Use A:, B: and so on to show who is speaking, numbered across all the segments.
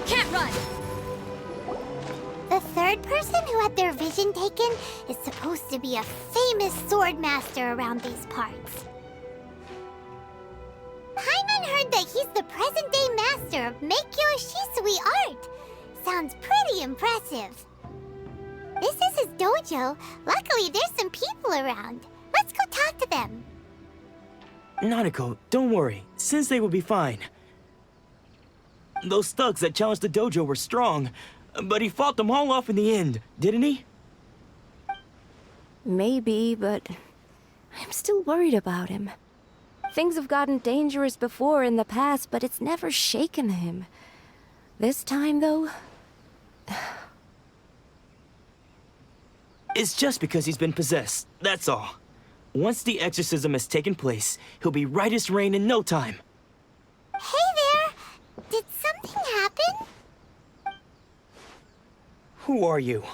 A: can't run!
B: The third person who had their vision taken is supposed to be a famous sword master around these parts. Paimon heard that he's the present-day master of Meikyo Shisui art. Sounds pretty impressive. This is his dojo. Luckily, there's some people around. Let's go talk to them.
C: Nanako, don't worry. Sensei will be fine. Those thugs that challenged the dojo were strong, but he fought them all off in the end, didn't he?
D: Maybe, but I'm still worried about him. Things have gotten dangerous before in the past, but it's never shaken him. This time, though...
C: It's just because he's been possessed, that's all. Once the exorcism has taken place, he'll be right as rain in no time.
B: Hey there! Did something happen?
C: Who are you?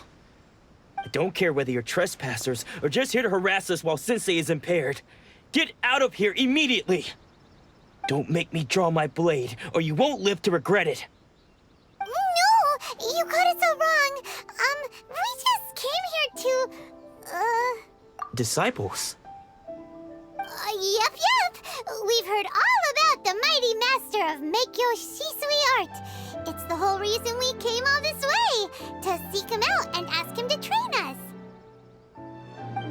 C: I don't care whether you're trespassers or just here to harass us while Sensei is impaired. Get out of here immediately! Don't make me draw my blade, or you won't live to regret it.
B: No! You got it so wrong. We just came here to...
C: Disciples?
B: Yep. We've heard all about the mighty master of Meikyo Shisui art. It's the whole reason we came all this way, to seek him out and ask him to train us.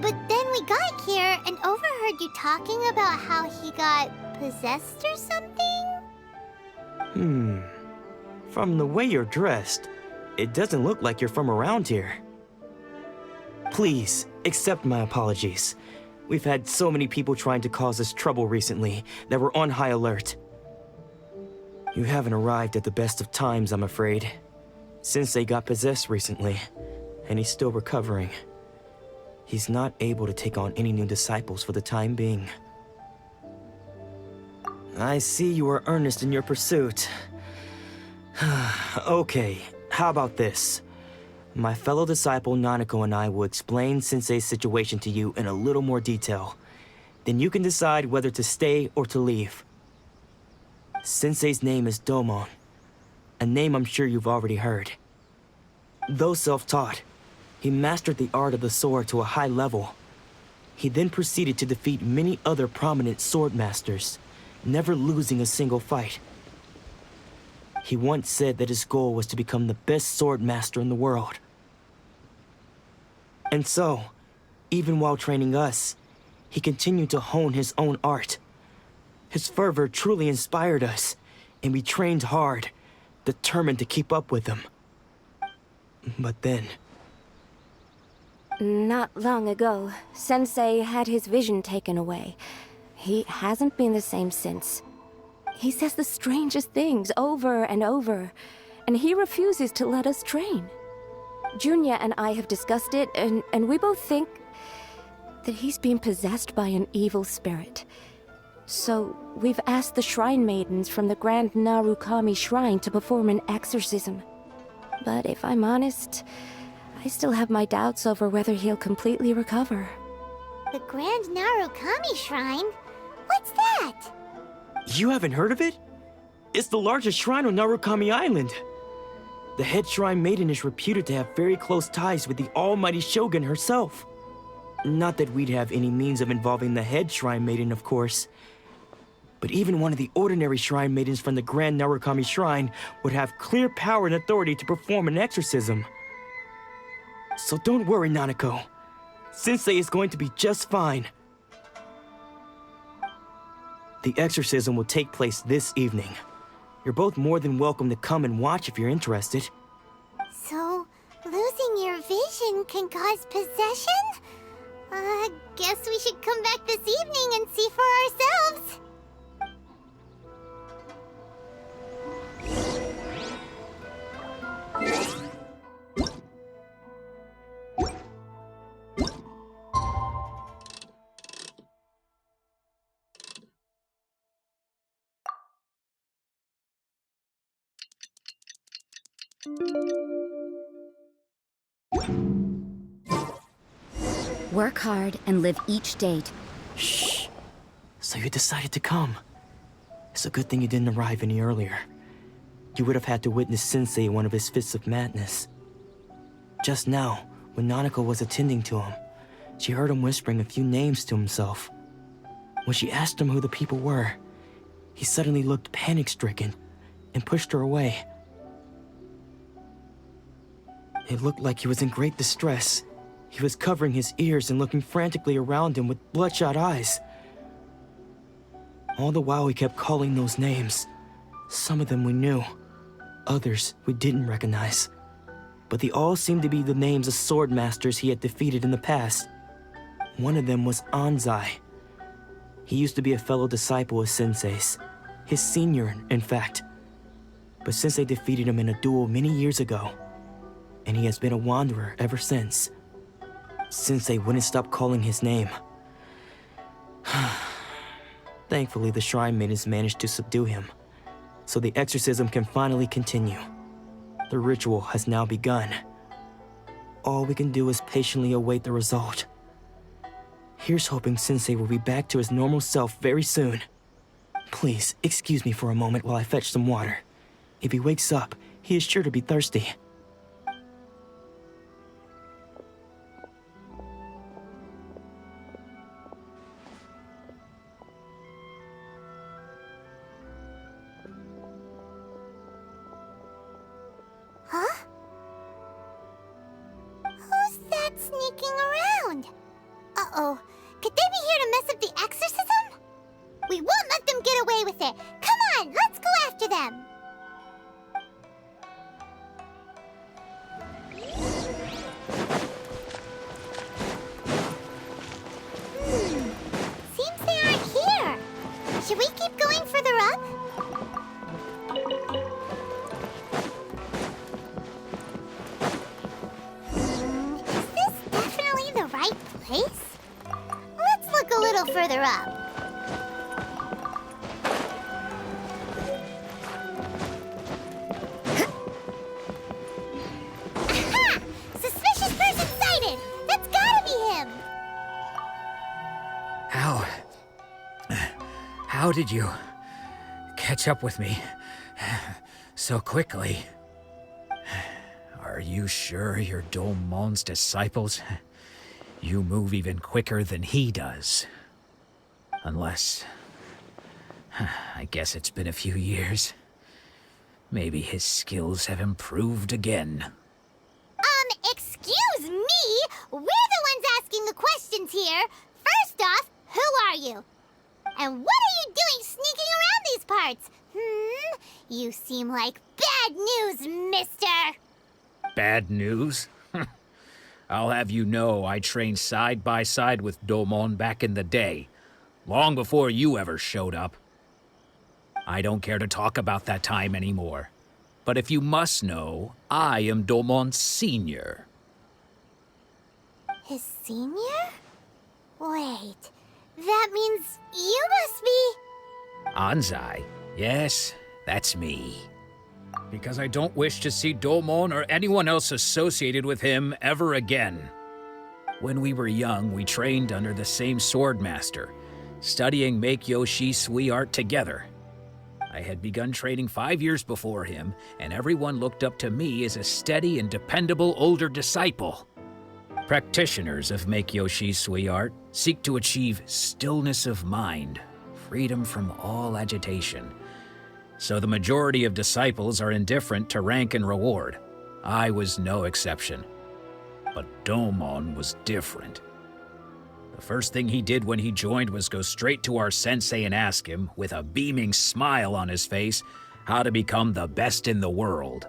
B: But then we got here and overheard you talking about how he got possessed or something?
C: From the way you're dressed, it doesn't look like you're from around here. Please, accept my apologies. We've had so many people trying to cause us trouble recently that we're on high alert. You haven't arrived at the best of times, I'm afraid. Sensei got possessed recently, and he's still recovering. He's not able to take on any new disciples for the time being. I see you are earnest in your pursuit. Okay, how about this? My fellow disciple Nanako and I will explain Sensei's situation to you in a little more detail. Then you can decide whether to stay or to leave. Sensei's name is Domon, a name I'm sure you've already heard. Though self-taught, he mastered the art of the sword to a high level. He then proceeded to defeat many other prominent sword masters, never losing a single fight. He once said that his goal was to become the best sword master in the world. And so, even while training us, he continued to hone his own art. His fervor truly inspired us, and we trained hard, determined to keep up with him. But then...
D: Not long ago, Sensei had his vision taken away. He hasn't been the same since. He says the strangest things over and over, and he refuses to let us train. Junya and I have discussed it, and we both think that he's been possessed by an evil spirit. So we've asked the shrine maidens from the Grand Narukami Shrine to perform an exorcism. But if I'm honest, I still have my doubts over whether he'll completely recover.
B: The Grand Narukami Shrine? What's that?
C: You haven't heard of it? It's the largest shrine on Narukami Island. The head shrine maiden is reputed to have very close ties with the almighty Shogun herself. Not that we'd have any means of involving the head shrine maiden, of course. But even one of the ordinary shrine maidens from the Grand Narukami Shrine would have clear power and authority to perform an exorcism. So don't worry, Nanako. Sensei is going to be just fine. The exorcism will take place this evening. You're both more than welcome to come and watch if you're interested.
B: So, losing your vision can cause possession? Guess we should come back this evening and see for ourselves.
A: Work hard and live each day.
C: Shh. So you decided to come. It's a good thing you didn't arrive any earlier. you would have had to witness Sensei in one of his fits of madness. Just now, when Nanako was attending to him, she heard him whispering a few names to himself. When she asked him who the people were, he suddenly looked panic-stricken and pushed her away. It looked like he was in great distress. He was covering his ears and looking frantically around him with bloodshot eyes. All the while he kept calling those names. Some of them we knew, others we didn't recognize. But they all seemed to be the names of sword masters he had defeated in the past. One of them was Anzai. He used to be a fellow disciple of Sensei's, his senior, in fact. But Sensei defeated him in a duel many years ago, and he has been a wanderer ever since. Sensei wouldn't stop calling his name. Thankfully, the Shrine Maidens managed to subdue him, so the exorcism can finally continue. The ritual has now begun. All we can do is patiently await the result. Here's hoping Sensei will be back to his normal self very soon. Please, excuse me for a moment while I fetch some water. If he wakes up, he is sure to be thirsty.
B: Huh? Who's that sneaking around? Uh-oh. Could they be here to mess up the exorcism? We won't let them get away with it. Come on, let's go after them. Seems they aren't here. Should we keep going further up? Is this definitely the right place? Let's look a little further up. Aha! Suspicious person sighted! That's gotta be him!
E: How did you catch up with me so quickly? Are you sure you're Domon's disciples? You move even quicker than he does. Unless... I guess it's been a few years. Maybe his skills have improved again.
B: Excuse me? We're the ones asking the questions here. First off, who are you? And what are you doing sneaking around these parts? You seem like bad news, mister.
E: Bad news? I'll have you know I trained side by side with Domon back in the day, long before you ever showed up. I don't care to talk about that time anymore. But if you must know, I am Domon's senior.
B: His senior? Wait, that means you must be...
E: Anzai? Yes, that's me. Because I don't wish to see Domon or anyone else associated with him ever again. When we were young, we trained under the same swordmaster, studying Meikyo Shisui art together. I had begun training 5 years before him, and everyone looked up to me as a steady and dependable older disciple. Practitioners of Meikyo Shisui art seek to achieve stillness of mind, freedom from all agitation. So the majority of disciples are indifferent to rank and reward. I was no exception. But Domon was different. The first thing he did when he joined was go straight to our sensei and ask him, with a beaming smile on his face, how to become the best in the world.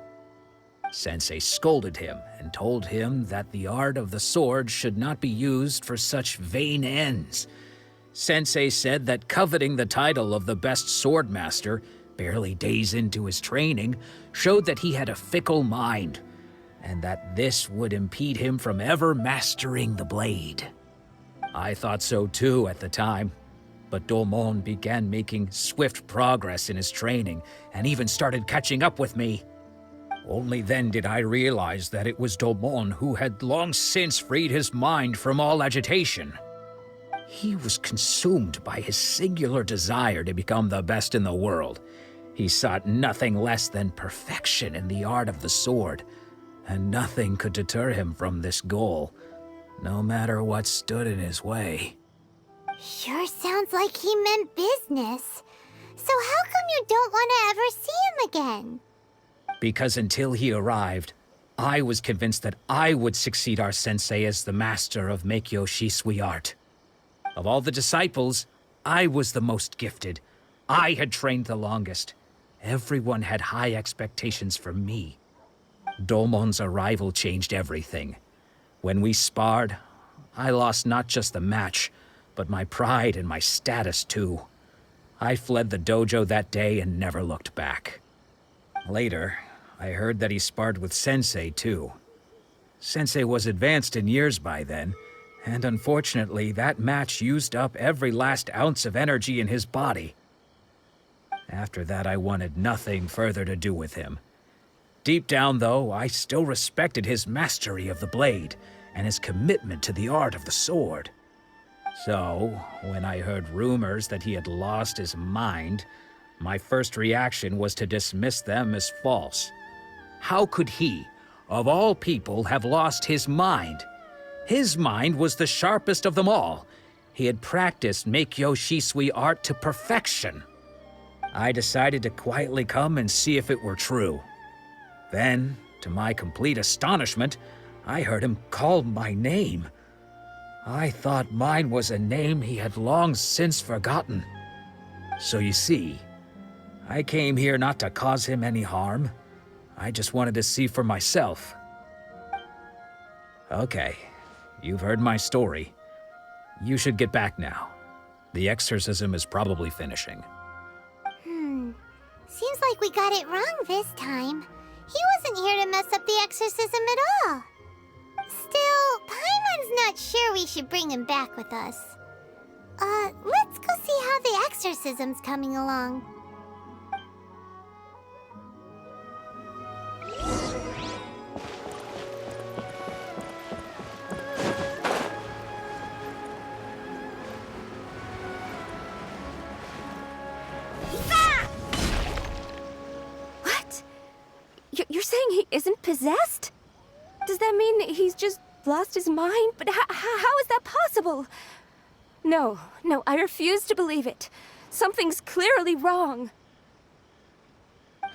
E: Sensei scolded him and told him that the art of the sword should not be used for such vain ends. Sensei said that coveting the title of the best swordmaster, barely days into his training, showed that he had a fickle mind, and that this would impede him from ever mastering the blade. I thought so too at the time, but Domon began making swift progress in his training and even started catching up with me. Only then did I realize that it was Domon who had long since freed his mind from all agitation. He was consumed by his singular desire to become the best in the world, He sought nothing less than perfection in the art of the sword, and nothing could deter him from this goal, no matter what stood in his way.
B: Sure sounds like he meant business. So how come you don't want to ever see him again?
E: Because until he arrived, I was convinced that I would succeed our sensei as the master of Meikyo Shisui art. Of all the disciples, I was the most gifted. I had trained the longest. Everyone had high expectations for me. Domon's arrival changed everything. When we sparred, I lost not just the match, but my pride and my status too. I fled the dojo that day and never looked back. Later, I heard that he sparred with Sensei too. Sensei was advanced in years by then, and unfortunately that match used up every last ounce of energy in his body. After that, I wanted nothing further to do with him. Deep down, though, I still respected his mastery of the blade and his commitment to the art of the sword. So, when I heard rumors that he had lost his mind, my first reaction was to dismiss them as false. How could he, of all people, have lost his mind? His mind was the sharpest of them all. He had practiced Meikyo Shisui art to perfection. I decided to quietly come and see if it were true. Then, to my complete astonishment, I heard him call my name. I thought mine was a name he had long since forgotten. So you see, I came here not to cause him any harm. I just wanted to see for myself. Okay, you've heard my story. You should get back now. The exorcism is probably finishing.
B: Seems like we got it wrong this time. He wasn't here to mess up the exorcism at all. Still, Paimon's not sure we should bring him back with us. Let's go see how the exorcism's coming along.
D: You're saying he isn't possessed? Does that mean he's just lost his mind? But how is that possible? No, I refuse to believe it. Something's clearly wrong.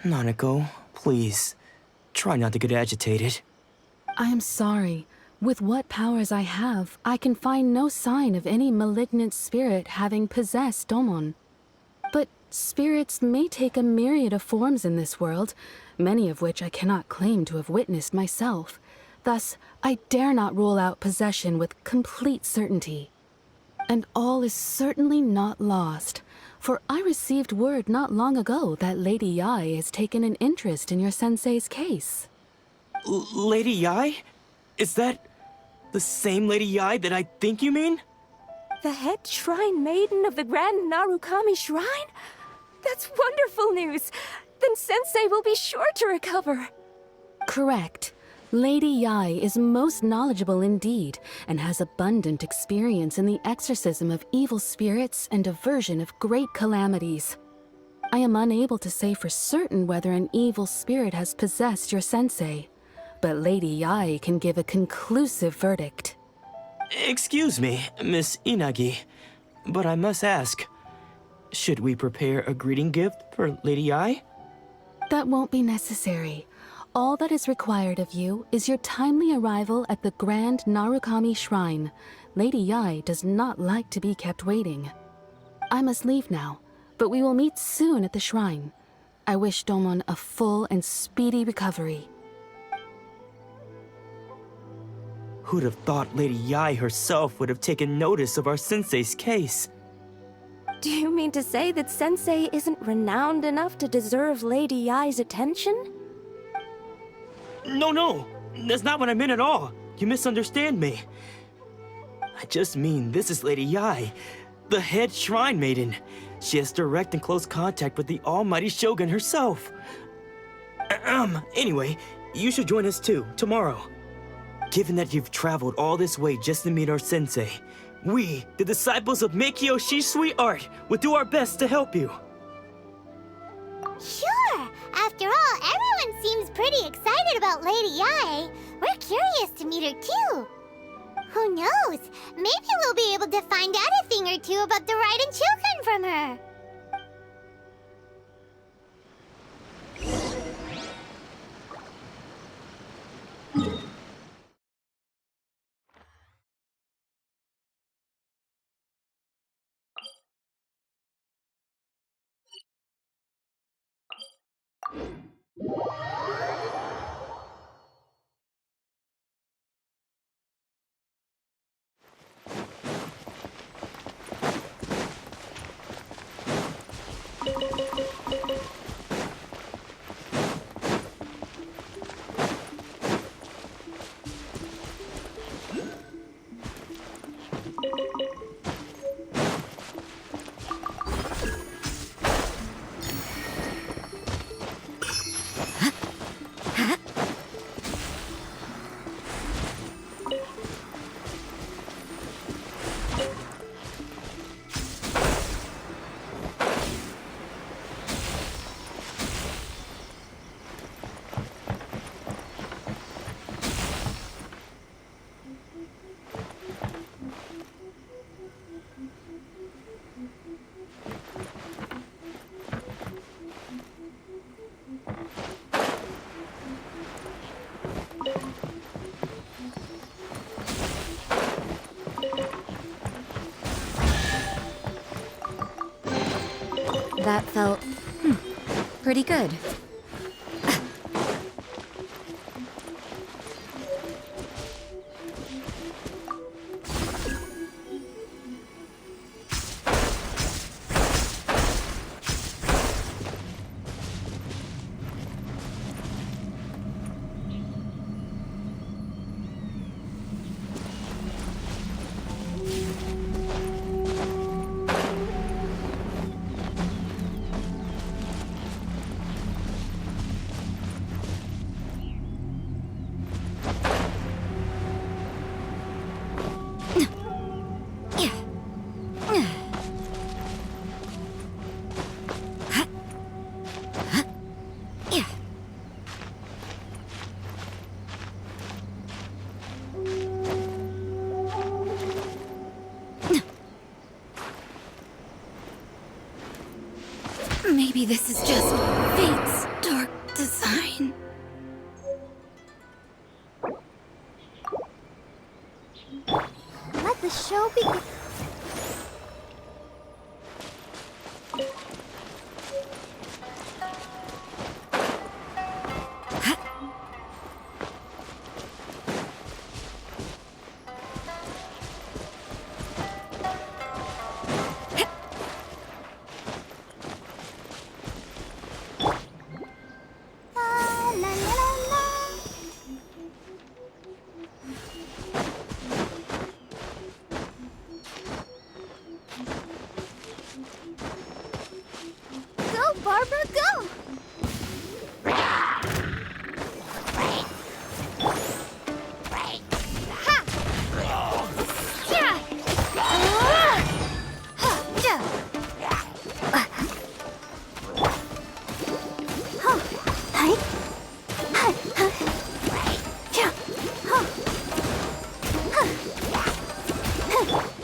C: Nanako, please, try not to get agitated.
F: I am sorry. With what powers I have, I can find no sign of any malignant spirit having possessed Domon. But spirits may take a myriad of forms in this world, many of which I cannot claim to have witnessed myself. Thus, I dare not rule out possession with complete certainty. And all is certainly not lost, for I received word not long ago that Lady Yai has taken an interest in your sensei's case.
C: Lady Yai? Is that the same Lady Yai that I think you mean?
D: The head shrine maiden of the Grand Narukami Shrine? That's wonderful news! Then Sensei will be sure to recover.
F: Correct. Lady Yai is most knowledgeable indeed, and has abundant experience in the exorcism of evil spirits and aversion of great calamities. I am unable to say for certain whether an evil spirit has possessed your sensei, but Lady Yai can give a conclusive verdict.
C: Excuse me, Miss Inagi, but I must ask, should we prepare a greeting gift for Lady Yai?
F: That won't be necessary. All that is required of you is your timely arrival at the Grand Narukami Shrine. Lady Yai does not like to be kept waiting. I must leave now, but we will meet soon at the shrine. I wish Domon a full and speedy recovery.
C: Who'd have thought Lady Yai herself would have taken notice of our sensei's case?
D: Do you mean to say that Sensei isn't renowned enough to deserve Lady Yai's attention?
C: No, that's not what I meant at all. You misunderstand me. I just mean this is Lady Yai, the head shrine maiden. She has direct and close contact with the almighty Shogun herself. Anyway, you should join us too, tomorrow. Given that you've traveled all this way just to meet our sensei, we, the disciples of Meikyo Shisui art, will do our best to help you.
B: about Lady I. We're curious to meet her too. Who knows? Maybe we'll be able to find out a thing or two about the Raiden children from her.
A: That felt pretty good. Maybe this is just fate's dark design.
B: Let the show begin. Barbara, go!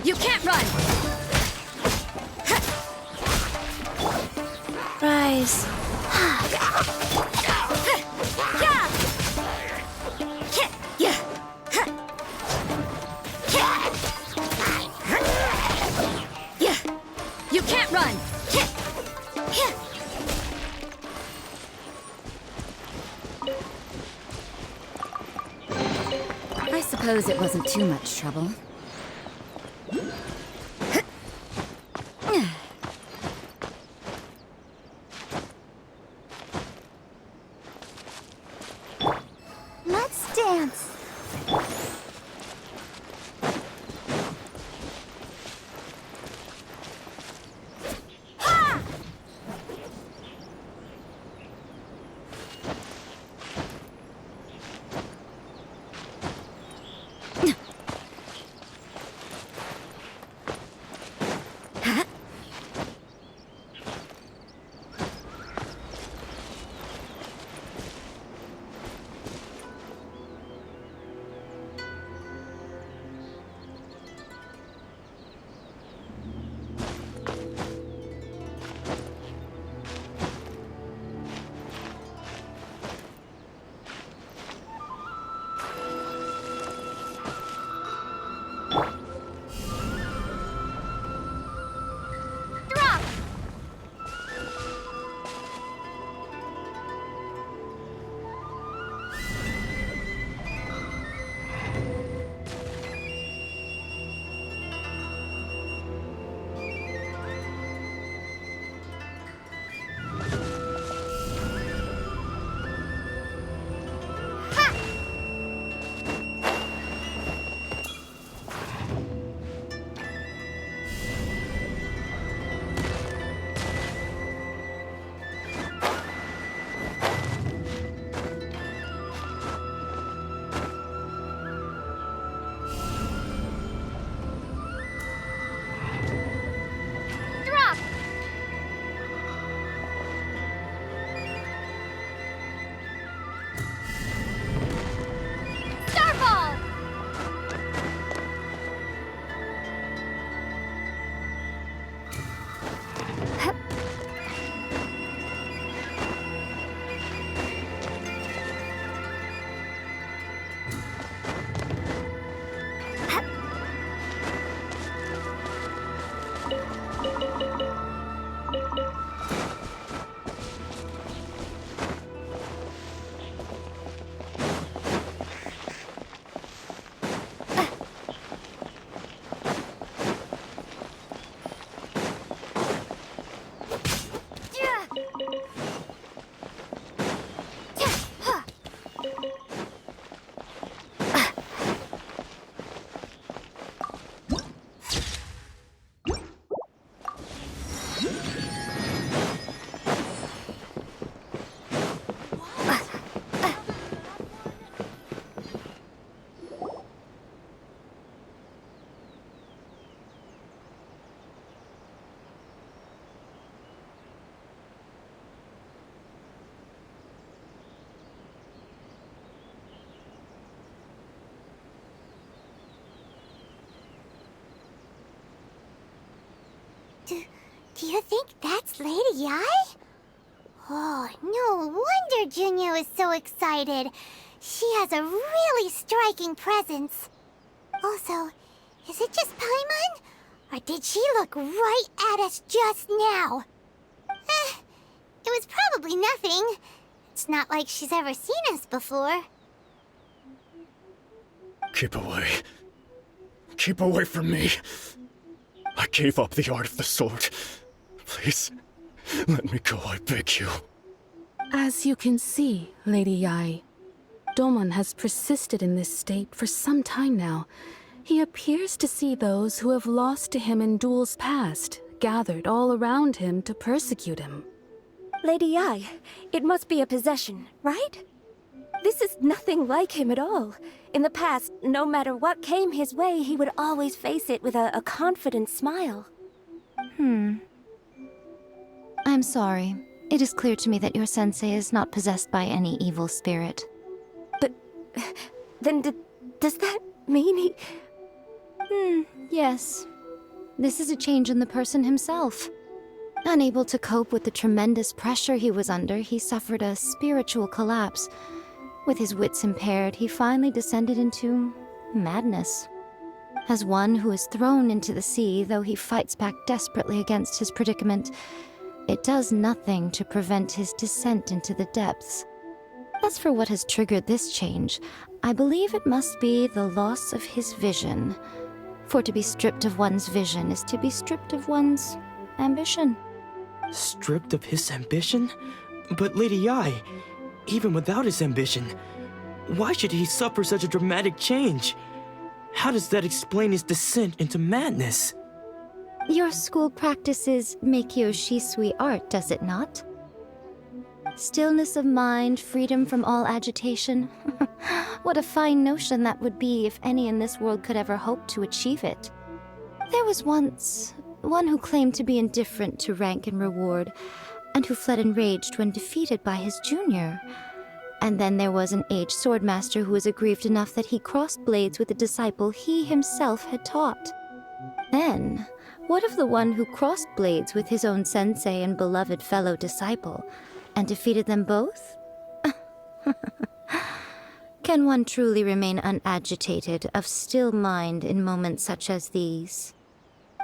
A: You can't run!
D: Rise.
A: You can't run! I suppose it wasn't too much trouble.
B: Let's dance. Do you think that's Lady Yi? Oh, no wonder Junior was so excited. She has a really striking presence. Also, is it just Paimon? Or did she look right at us just now? It was probably nothing. It's not like she's ever seen us before.
G: Keep away. Keep away from me. I gave up the art of the sword. Please, let me go, I beg you.
F: As you can see, Lady Yi, Domon has persisted in this state for some time now. He appears to see those who have lost to him in duels past, gathered all around him to persecute him.
D: Lady Yi, it must be a possession, right? This is nothing like him at all. In the past, no matter what came his way, he would always face it with a confident smile.
A: I'm sorry. It is clear to me that your sensei is not possessed by any evil spirit.
D: But then does that mean he...
A: Yes. This is a change in the person himself. Unable to cope with the tremendous pressure he was under, he suffered a spiritual collapse. With his wits impaired, he finally descended into madness. As one who is thrown into the sea, though he fights back desperately against his predicament, it does nothing to prevent his descent into the depths. As for what has triggered this change, I believe it must be the loss of his vision. For to be stripped of one's vision is to be stripped of one's ambition.
C: Stripped of his ambition? But Lady Yi, even without his ambition, why should he suffer such a dramatic change? How does that explain his descent into madness?
A: Your school practices Meikyo Shisui art, does it not? Stillness of mind, freedom from all agitation. What a fine notion that would be if any in this world could ever hope to achieve it. There was once one who claimed to be indifferent to rank and reward, and who fled enraged when defeated by his junior. And then there was an aged swordmaster who was aggrieved enough that he crossed blades with a disciple he himself had taught. Then, what of the one who crossed blades with his own sensei and beloved fellow disciple, and defeated them both? Can one truly remain unagitated, of still mind in moments such as these?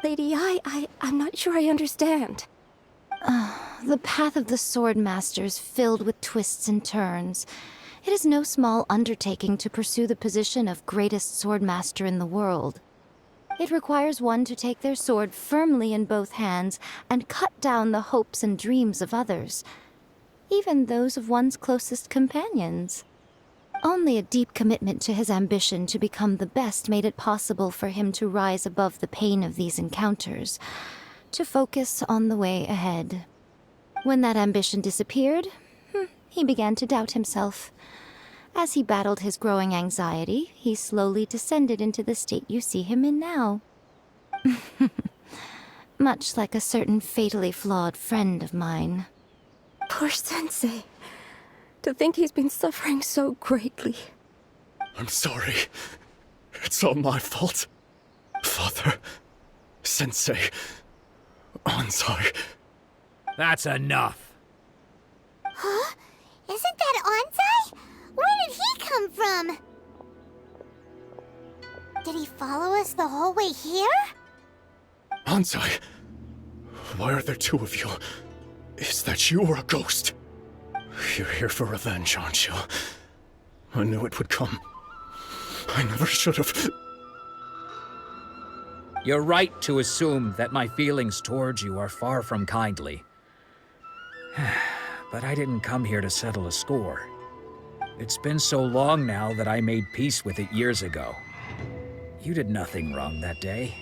D: Lady Yi, I'm not sure I understand.
A: The path of the swordmaster is filled with twists and turns. It is no small undertaking to pursue the position of greatest swordmaster in the world. It requires one to take their sword firmly in both hands and cut down the hopes and dreams of others, even those of one's closest companions. Only a deep commitment to his ambition to become the best made it possible for him to rise above the pain of these encounters, to focus on the way ahead. When that ambition disappeared, he began to doubt himself. As he battled his growing anxiety, he slowly descended into the state you see him in now. Much like a certain fatally flawed friend of mine.
D: Poor sensei. To think he's been suffering so greatly.
G: I'm sorry. It's all my fault. Father, Sensei, Anzai.
E: That's enough.
B: Huh? Isn't that Anzai? Where did he come from? Did he follow us the whole way here?
G: Anzai, why are there two of you? Is that you or a ghost? You're here for revenge, aren't you? I knew it would come. I never should have.
E: You're right to assume that my feelings towards you are far from kindly. But I didn't come here to settle a score. It's been so long now that I made peace with it years ago. You did nothing wrong that day.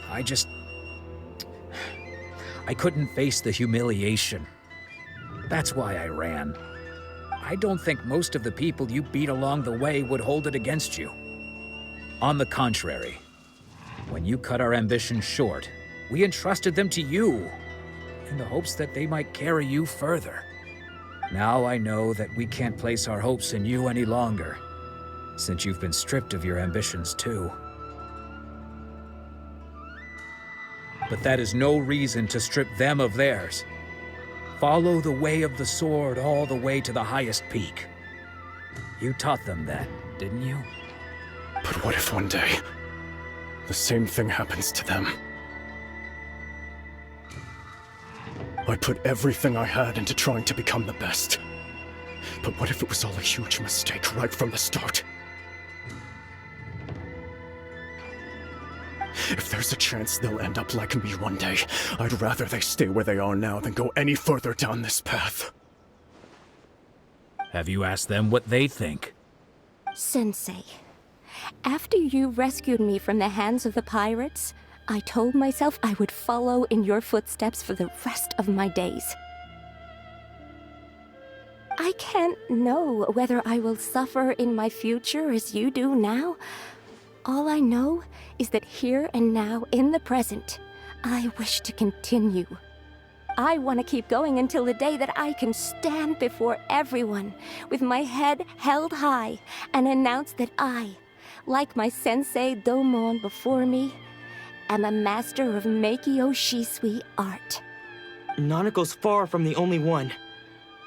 E: I couldn't face the humiliation. That's why I ran. I don't think most of the people you beat along the way would hold it against you. On the contrary, when you cut our ambitions short, we entrusted them to you, in the hopes that they might carry you further. Now I know that we can't place our hopes in you any longer, since you've been stripped of your ambitions too. But that is no reason to strip them of theirs. Follow the way of the sword all the way to the highest peak. You taught them that, didn't you?
G: But what if one day, the same thing happens to them? I put everything I had into trying to become the best. But what if it was all a huge mistake right from the start? If there's a chance they'll end up like me one day, I'd rather they stay where they are now than go any further down this path.
E: Have you asked them what they think?
D: Sensei, after you rescued me from the hands of the pirates, I told myself I would follow in your footsteps for the rest of my days. I can't know whether I will suffer in my future as you do now. All I know is that here and now, in the present, I wish to continue. I want to keep going until the day that I can stand before everyone with my head held high and announce that I, like my sensei Domon before me, am a master of Meikyo Shisui art.
C: Nanako's far from the only one.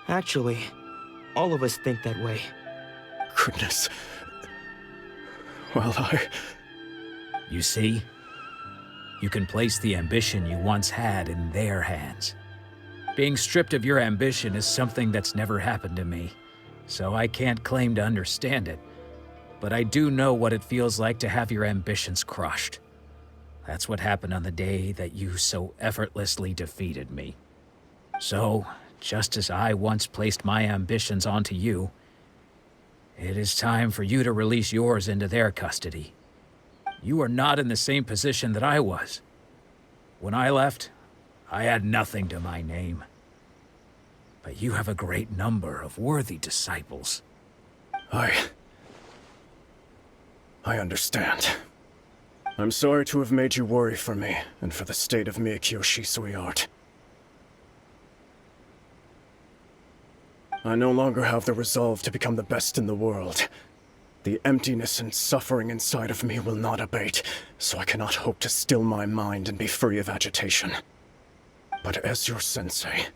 C: Actually, all of us think that way.
G: Goodness. Well,
E: You see? You can place the ambition you once had in their hands. Being stripped of your ambition is something that's never happened to me, so I can't claim to understand it. But I do know what it feels like to have your ambitions crushed. That's what happened on the day that you so effortlessly defeated me. So, just as I once placed my ambitions onto you, it is time for you to release yours into their custody. You are not in the same position that I was. When I left, I had nothing to my name. But you have a great number of worthy disciples.
G: I understand. I'm sorry to have made you worry for me, and for the state of Meikyo Shisui art. I no longer have the resolve to become the best in the world. The emptiness and suffering inside of me will not abate, so I cannot hope to still my mind and be free of agitation. But as your sensei,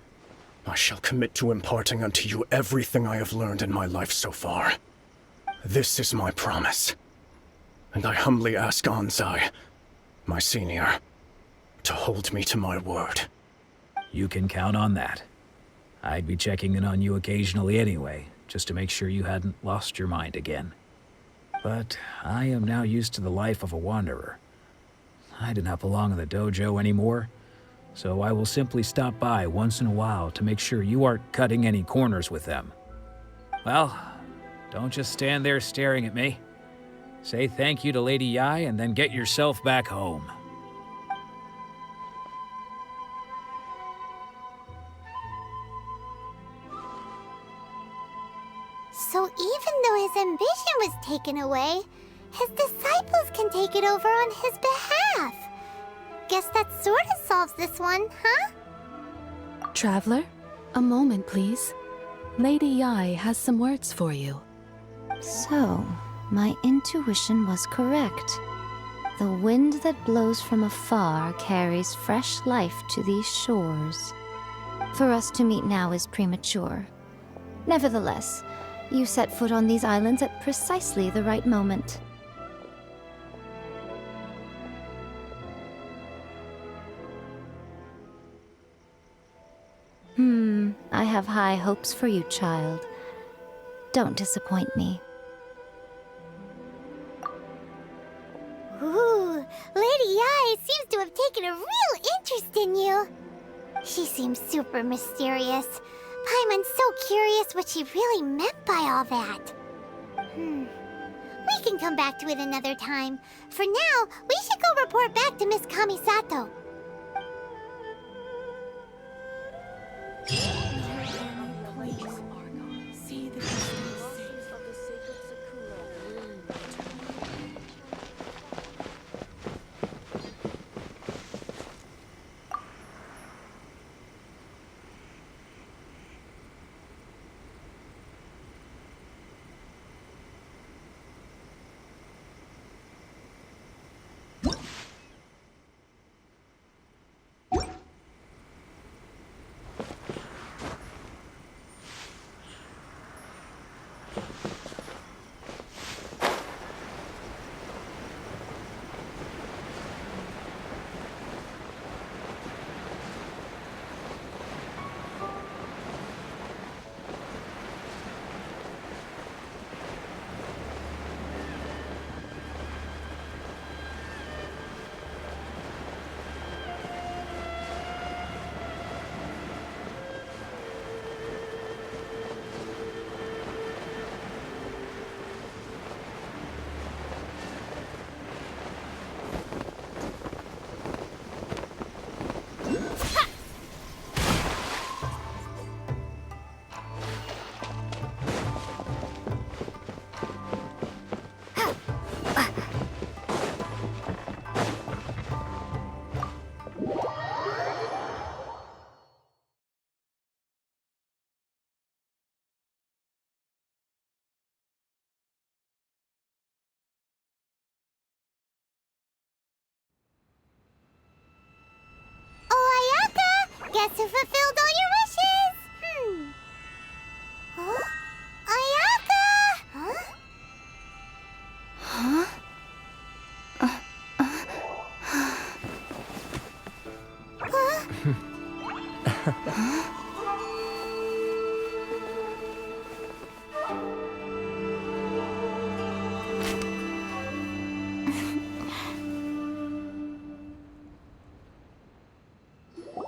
G: I shall commit to imparting unto you everything I have learned in my life so far. This is my promise. And I humbly ask Anzai, my senior, to hold me to my word.
E: You can count on that. I'd be checking in on you occasionally anyway, just to make sure you hadn't lost your mind again. But I am now used to the life of a wanderer. I do not belong in the dojo anymore, so I will simply stop by once in a while to make sure you aren't cutting any corners with them. Well, don't just stand there staring at me. Say thank you to Lady Yai and then get yourself back home.
B: So even though his ambition was taken away, his disciples can take it over on his behalf. Guess that sort of solves this one, huh?
F: Traveler, a moment, please. Lady Yai has some words for you.
A: So, my intuition was correct. The wind that blows from afar carries fresh life to these shores. For us to meet now is premature. Nevertheless, you set foot on these islands at precisely the right moment. I have high hopes for you, child. Don't disappoint me.
B: Ooh, Lady Yai seems to have taken a real interest in you. She seems super mysterious. Paimon's so curious what she really meant by all that. We can come back to it another time. For now, we should go report back to Miss Kamisato. Oh, Ayaka! Guess who fulfilled all your wishes? Huh? Ayaka! Huh?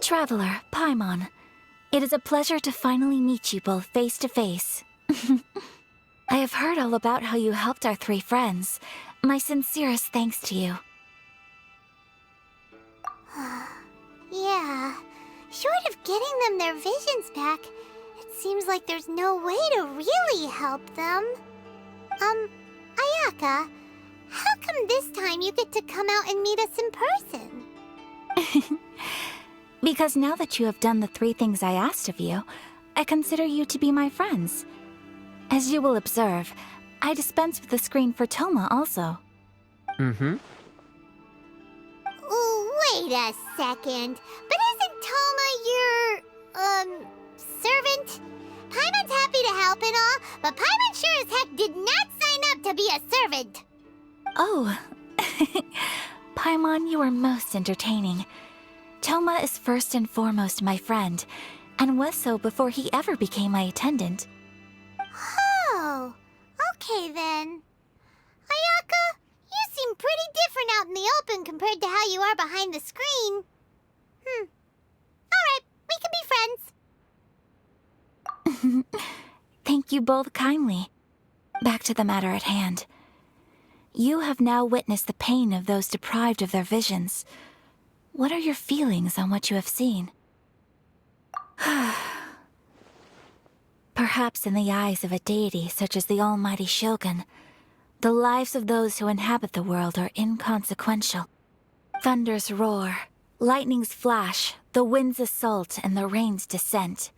A: Traveler, Paimon, it is a pleasure to finally meet you both face to face. I have heard all about how you helped our 3 friends. My sincerest thanks to you.
B: Yeah. Short of getting them their visions back, it seems like there's no way to really help them. Ayaka, how come this time you get to come out and meet us in person?
A: Because now that you have done the 3 things I asked of you, I consider you to be my friends. As you will observe, I dispense with the screen for Toma also.
C: Mm-hmm.
B: Wait a second. But isn't Toma your, servant? Paimon's happy to help and all, but Paimon sure as heck did not sign up to be a servant.
A: Oh. Paimon, you are most entertaining. Toma is first and foremost my friend, and was so before he ever became my attendant.
B: Oh, okay then. Ayaka, you seem pretty different out in the open compared to how you are behind the screen. Alright, we can be friends.
A: Thank you both kindly. Back to the matter at hand. You have now witnessed the pain of those deprived of their visions. What are your feelings on what you have seen? Perhaps in the eyes of a deity such as the almighty Shogun, the lives of those who inhabit the world are inconsequential. Thunders roar, lightnings flash, the winds assault, and the rains descent.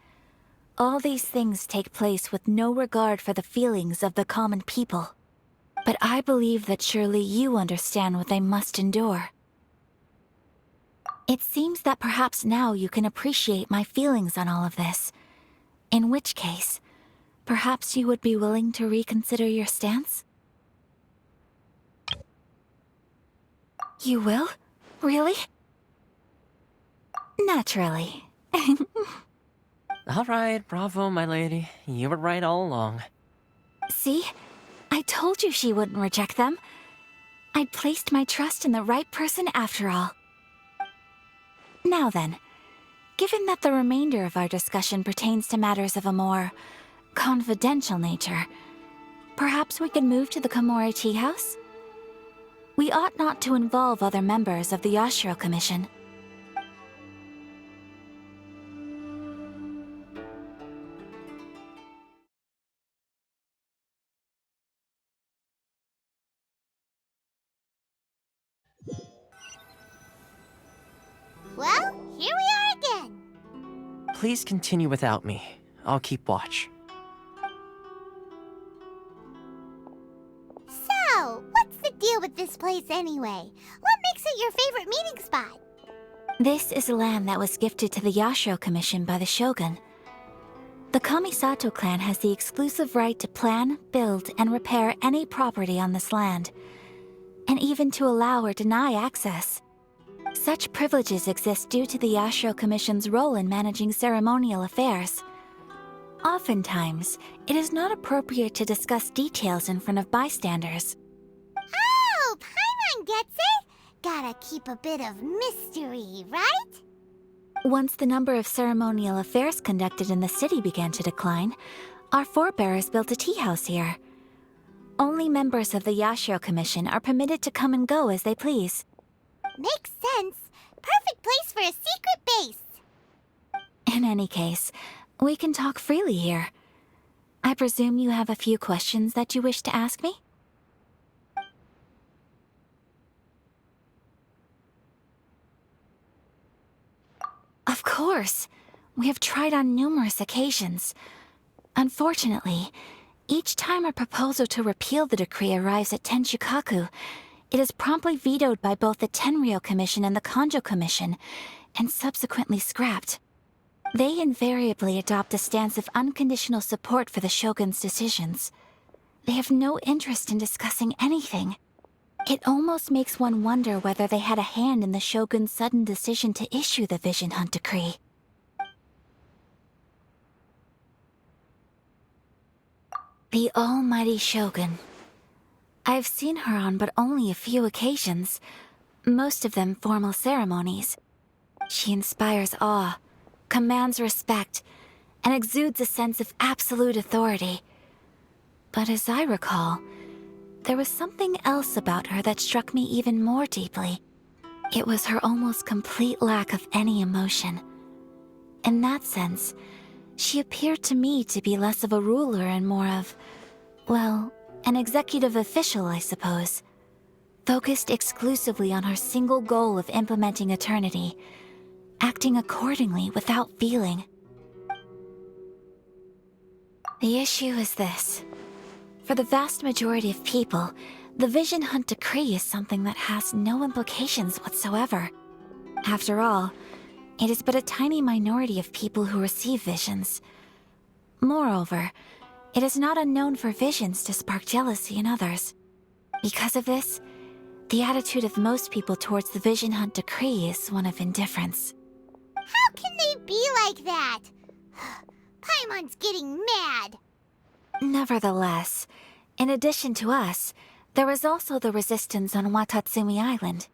A: All these things take place with no regard for the feelings of the common people. But I believe that surely you understand what they must endure. It seems that perhaps now you can appreciate my feelings on all of this. In which case, perhaps you would be willing to reconsider your stance? You will? Really? Naturally.
H: All right, bravo, my lady. You were right all along.
A: See? I told you she wouldn't reject them. I'd placed my trust in the right person after all. Now then, given that the remainder of our discussion pertains to matters of a more confidential nature, perhaps we could move to the Komori Tea House? We ought not to involve other members of the Yashiro Commission.
B: Well, here we are again.
H: Please continue without me. I'll keep watch.
B: So, what's the deal with this place anyway? What makes it your favorite meeting spot?
A: This is land that was gifted to the Yashiro Commission by the Shogun.
I: The Kamisato clan has the exclusive right to plan, build, and repair any property on this land, and even to allow or deny access. Such privileges exist due to the Yashiro Commission's role in managing ceremonial affairs. Oftentimes, it is not appropriate to discuss details in front of bystanders.
B: Oh, Paimon gets it! Gotta keep a bit of mystery, right?
I: Once the number of ceremonial affairs conducted in the city began to decline, our forebears built a tea house here. Only members of the Yashiro Commission are permitted to come and go as they please.
B: Makes sense. Perfect place for a secret base.
I: In any case, we can talk freely here. I presume you have a few questions that you wish to ask me? Of course. We have tried on numerous occasions. Unfortunately, each time a proposal to repeal the decree arrives at Tenshukaku, it is promptly vetoed by both the Tenryou Commission and the Kanjo Commission, and subsequently scrapped. They invariably adopt a stance of unconditional support for the Shogun's decisions. They have no interest in discussing anything. It almost makes one wonder whether they had a hand in the Shogun's sudden decision to issue the Vision Hunt Decree. The almighty Shogun. I've seen her on but only a few occasions, most of them formal ceremonies. She inspires awe, commands respect, and exudes a sense of absolute authority. But as I recall, there was something else about her that struck me even more deeply. It was her almost complete lack of any emotion. In that sense, she appeared to me to be less of a ruler and more of, well, an executive official, I suppose. Focused exclusively on her single goal of implementing eternity, acting accordingly without feeling. The issue is this. For the vast majority of people, the Vision Hunt Decree is something that has no implications whatsoever. After all, it is but a tiny minority of people who receive visions. Moreover, it is not unknown for visions to spark jealousy in others. Because of this, the attitude of most people towards the Vision Hunt Decree is one of indifference.
B: How can they be like that? Paimon's getting mad.
I: Nevertheless, in addition to us, there is also the resistance on Watatsumi Island.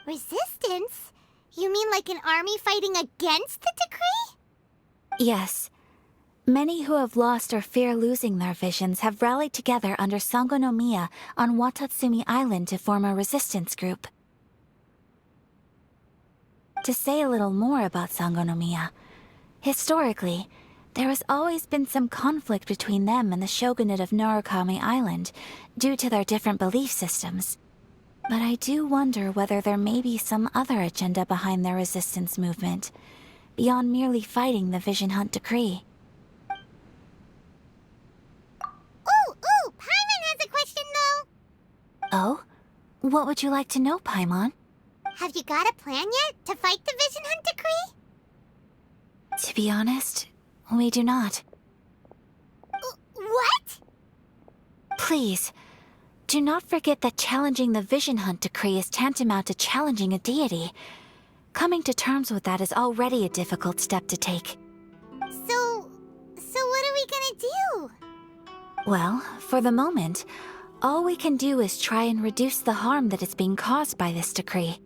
B: Resistance? You mean like an army fighting against the decree?
I: Yes. Many who have lost or fear losing their visions have rallied together under Sango no Miya on Watatsumi Island to form a resistance group. To say a little more about Sango no Miya, historically, there has always been some conflict between them and the shogunate of Narukami Island due to their different belief systems. But I do wonder whether there may be some other agenda behind their resistance movement, beyond merely fighting the Vision Hunt Decree.
B: Ooh, Paimon has a question though.
I: Oh? What would you like to know, Paimon?
B: Have you got a plan yet to fight the Vision Hunt Decree?
I: To be honest, we do not.
B: What?
I: Please, do not forget that challenging the Vision Hunt Decree is tantamount to challenging a deity. Coming to terms with that is already a difficult step to take.
B: So what are we gonna do?
I: Well, for the moment, all we can do is try and reduce the harm that is being caused by this decree.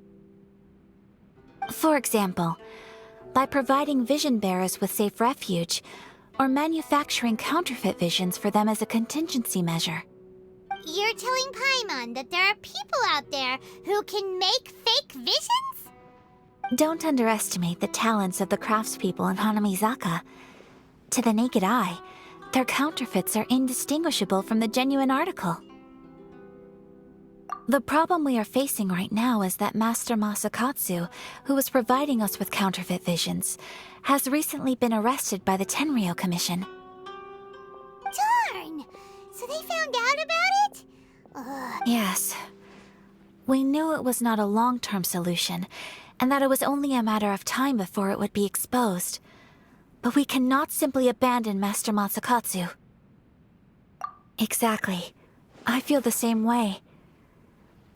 I: For example, by providing vision bearers with safe refuge, or manufacturing counterfeit visions for them as a contingency measure.
B: You're telling Paimon that there are people out there who can make fake visions?
I: Don't underestimate the talents of the craftspeople in Hanamizaka. To the naked eye, their counterfeits are indistinguishable from the genuine article. The problem we are facing right now is that Master Masakatsu, who was providing us with counterfeit visions, has recently been arrested by the Tenryou Commission.
B: Darn! So they found out about it? Ugh.
I: Yes. We knew it was not a long-term solution, and that it was only a matter of time before it would be exposed. But we cannot simply abandon Master Matsukatsu. Exactly. I feel the same way.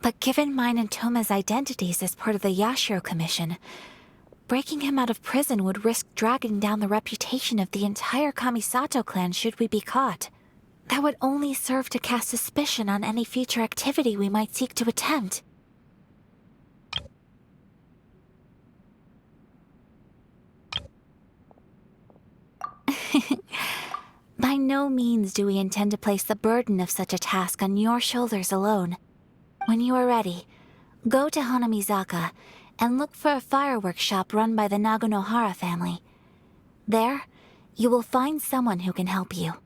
I: But given mine and Toma's identities as part of the Yashiro Commission, breaking him out of prison would risk dragging down the reputation of the entire Kamisato clan should we be caught. That would only serve to cast suspicion on any future activity we might seek to attempt. By no means do we intend to place the burden of such a task on your shoulders alone. When you are ready, go to Hanamizaka and look for a fireworks shop run by the Naganohara family. There, you will find someone who can help you.